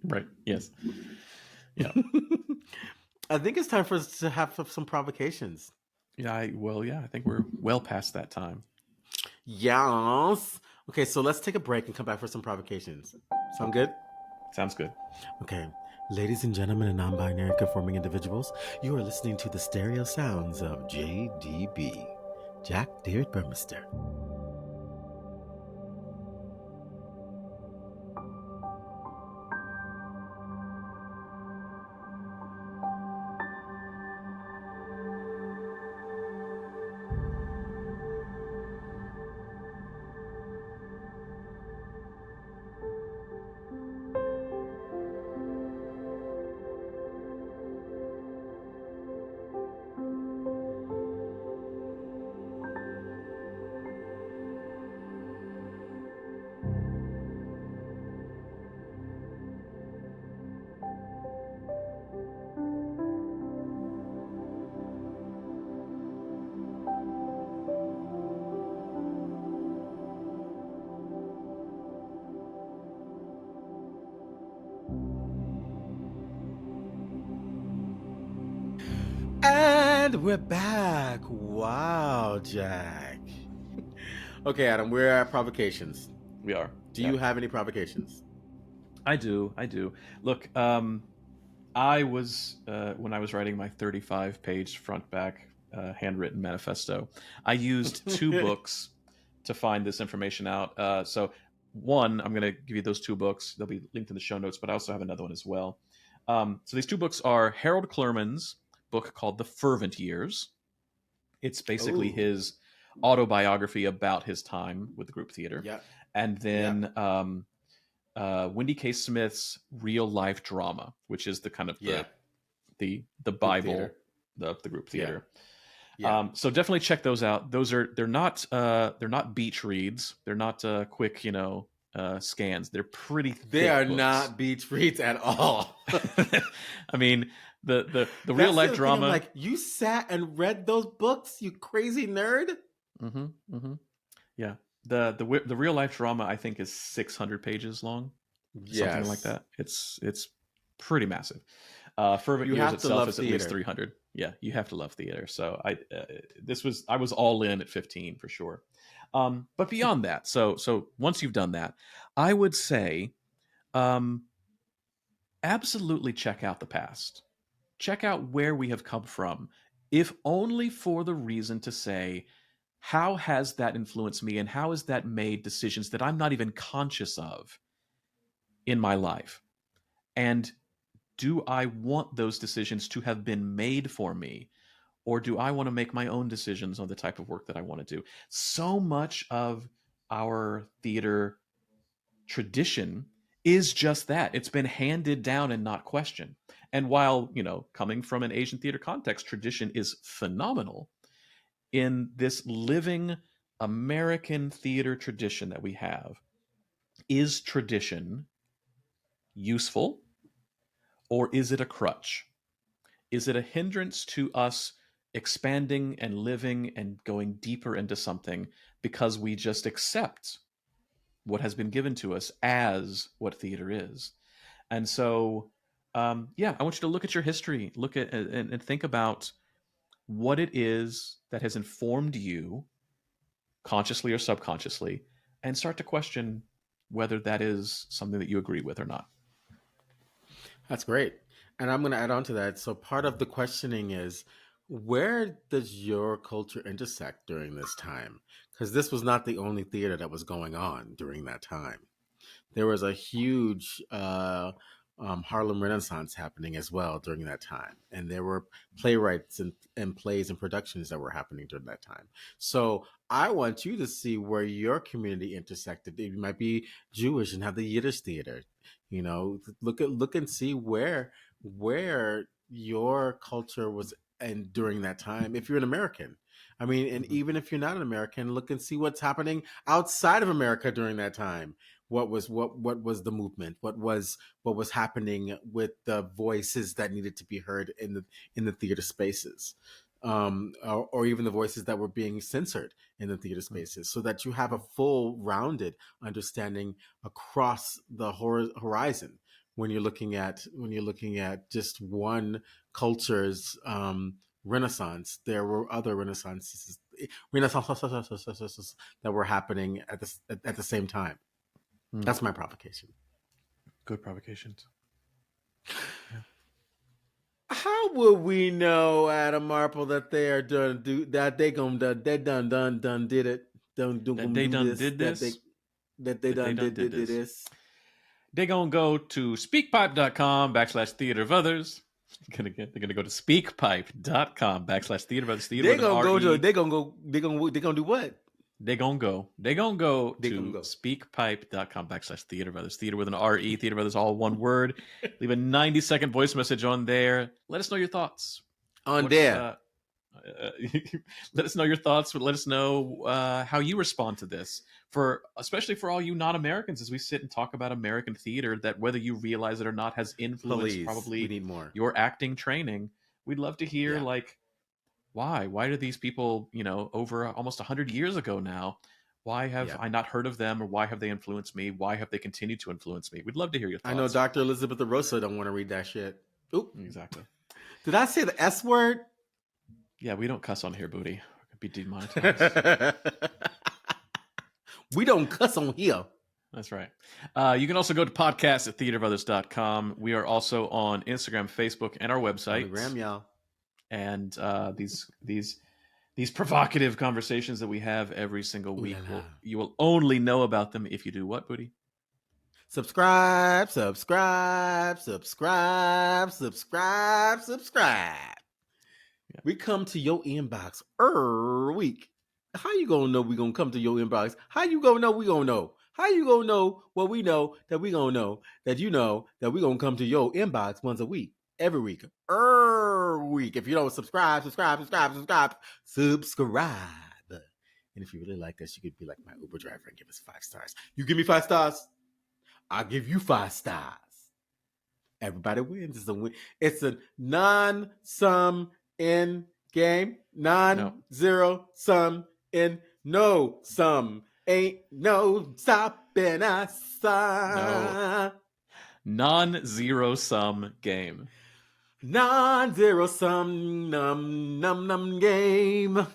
Right. Yes. Yeah. I think it's time for us to have some provocations. Yeah. I think we're well past that time. Yes. Okay, so let's take a break and come back for some provocations. Sound good? Sounds good. Okay. Ladies and gentlemen and non-binary conforming individuals, you are listening to the stereo sounds of JDB, Jack David Burmeister. And we're back. Wow, Jack. Okay, Adam, we're at provocations. We are. Do Yeah. you have any provocations? I do. Look, I was when I was writing my 35-page front back handwritten manifesto, I used two books to find this information out. So one, I'm going to give you those two books. They'll be linked in the show notes, but I also have another one as well. So these two books are Harold Clurman's book called The Fervent Years. It's basically Oh, his autobiography about his time with the group theater. yeah, And yeah, then Wendy K. Smith's real life drama, which is the kind of yeah. the Group Bible theater. of the group Yeah, theater. yeah. So definitely check those out. They're not beach reads. They're not quick scans. They're pretty They thick are books. not beach reads at all. I mean the real That's the life other thing. I'm drama. like, you sat and read those books, you crazy nerd. Mm-hmm, mm-hmm. Yeah, the real life drama I think is 600 pages long, something like Yes, that. It's pretty massive. Fervent you Years have to itself love is at least theater. 300. Yeah, you have to love theater. So I was all in at 15 for sure. But beyond that, so once you've done that, I would say um, absolutely check out the past. Check out where we have come from, if only for the reason to say, how has that influenced me and how has that made decisions that I'm not even conscious of in my life? And do I want those decisions to have been made for me? Or do I want to make my own decisions on the type of work that I want to do? So much of our theater tradition is just that. It's been handed down and not questioned. And while, coming from an Asian theater context, tradition is phenomenal, in this living American theater tradition that we have, is tradition useful or is it a crutch? Is it a hindrance to us expanding and living and going deeper into something because we just accept what has been given to us as what theater is? And so, yeah, I want you to look at your history, look at and think about what it is that has informed you, consciously or subconsciously, and start to question whether that is something that you agree with or not. That's great. And I'm going to add on to that. So part of the questioning is, where does your culture intersect during this time? Because this was not the only theater that was going on during that time. There was a huge Harlem Renaissance happening as well during that time. And there were playwrights and plays and productions that were happening during that time. So I want you to see where your community intersected. You might be Jewish and have the Yiddish theater. Look and see where your culture was and during that time. If you're an American, I mean, and Mm-hmm. even if you're not an American, look and see what's happening outside of America during that time. What was the movement? What was happening with the voices that needed to be heard in the theater spaces, or even the voices that were being censored in the theater spaces, so that you have a full rounded understanding across the horizon when you're looking at just one culture's renaissance. There were other renaissances that were happening at the same time. Mm. That's my provocation. Good provocations. Yeah. How will we know, Adam Marple, that they are done do that they done did it That done they do done this did this. that they That they done done did did this. this. They're gonna go to speakpipe.com/theater of others. They're gonna go to speakpipe.com/theater of others. Theater They with an gonna go to R-E. they gonna do what? They're gonna go They gonna to go. speakpipe.com/theater of others. Theater with an R-E. Theater of others, all one word. Leave a 90-second voice message on there. Let us know your thoughts. On What's there. uh, let us know your thoughts, but let us know how you respond to this, for especially for all you non-Americans, as we sit and talk about American theater that, whether you realize it or not, has influenced Please. We probably need more. your acting training. We'd love to hear, Yeah. like, why do these people, over almost 100 years ago now, why have Yeah. I not heard of them, or why have they influenced me? Why have they continued to influence me? We'd love to hear your I know thoughts. Dr. Elizabeth DeRosa don't want to read that shit. Oop. Exactly. Did I say the S word? Yeah, we don't cuss on here, Budi. We're gonna be demonetized. We don't cuss on here. That's right. You can also go to podcast@theaterofothers.com. We are also on Instagram, Facebook, and our website. Instagram, y'all. And these provocative conversations that we have every single week, you will only know about them if you do what, Budi? Subscribe. Yeah. We come to your inbox every week. How you gonna know we gonna come to your inbox? How you gonna know we gonna know? How you gonna know what we know that we gonna know that you know that we gonna come to your inbox once a week, every week, If you don't subscribe. And if you really like us, you could be like my Uber driver and give us 5 stars. You give me 5 stars, I'll give you 5 stars. Everybody wins. It's a win. It's a non-sum in game. Non-zero sum in no sum. Ain't no stopping us. No. Non-zero sum game. Non-zero sum num game.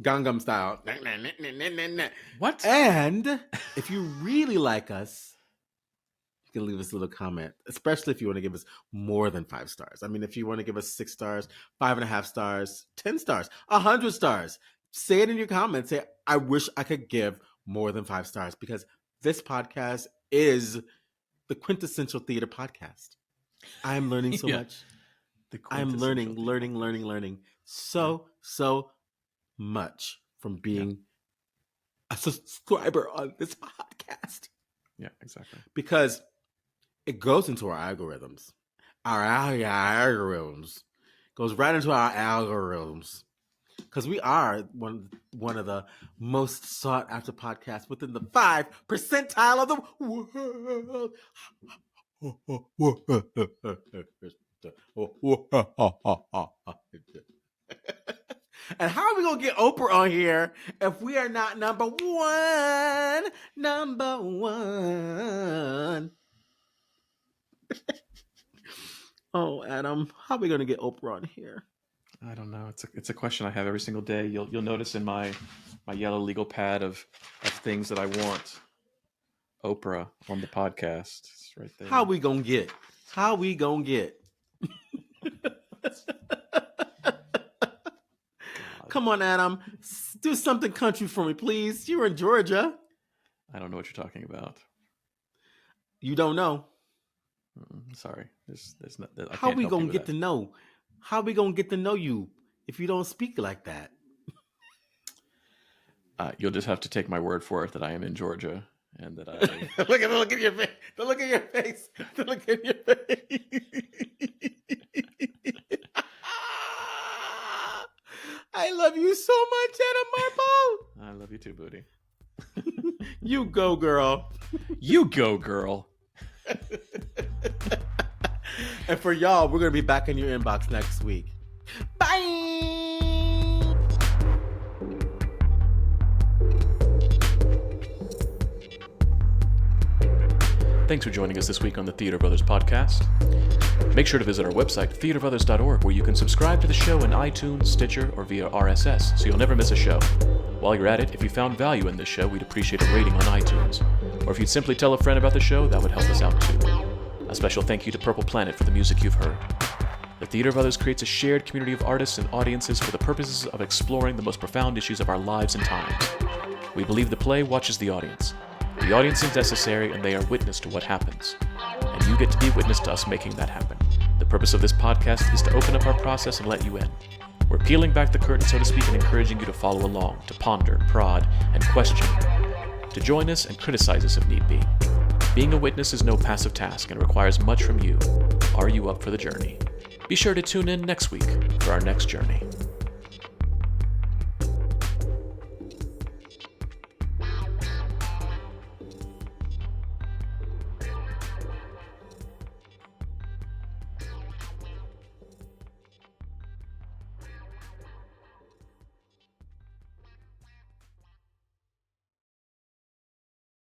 Gangnam style. What? And if you really like us, you can leave us a little comment, especially if you want to give us more than 5 stars. I mean, if you want to give us 6 stars, 5.5 stars, 10 stars, 100 stars, say it in your comments. Say, I wish I could give more than 5 stars, because this podcast is the quintessential theater podcast. I'm learning so much. I'm learning so much from being a subscriber on this podcast. Yeah, exactly. Because it goes into our algorithms. Our algorithms goes right into our algorithms. Because we are one of the most sought after podcasts within the 5 percentile of the world. And how are we going to get Oprah on here if we are not number one? Number one. Oh, Adam, how are we going to get Oprah on here? I don't know. It's a question I have every single day. You'll notice in my yellow legal pad of things that I want Oprah on the podcast. It's right there. How we going to get? Come on, Adam. Do something country for me, please. You're in Georgia. I don't know what you're talking about. You don't know? Sorry. There's not. How we gonna get to know? How we gonna get to know you if you don't speak like that? You'll just have to take my word for it that I am in Georgia and that I look at your face. The look at your face. The look at your face. I love you so much, Adam Marple. I love you too, Budi. You go, girl. You go, girl. And for y'all, we're going to be back in your inbox next week. Bye. Thanks for joining us this week on the Theater Brothers podcast. Make sure to visit our website, theaterofothers.org, where you can subscribe to the show in iTunes, Stitcher, or via RSS, so you'll never miss a show. While you're at it, if you found value in this show, we'd appreciate a rating on iTunes. Or if you'd simply tell a friend about the show, that would help us out too. A special thank you to Purple Planet for the music you've heard. The Theater of Others creates a shared community of artists and audiences for the purposes of exploring the most profound issues of our lives and times. We believe the play watches the audience. The audience is necessary, and they are witness to what happens. And you get to be witness to us making that happen. The purpose of this podcast is to open up our process and let you in. We're peeling back the curtain, so to speak, and encouraging you to follow along, to ponder, prod, and question, to join us and criticize us if need be. Being a witness is no passive task and requires much from you. Are you up for the journey? Be sure to tune in next week for our next journey.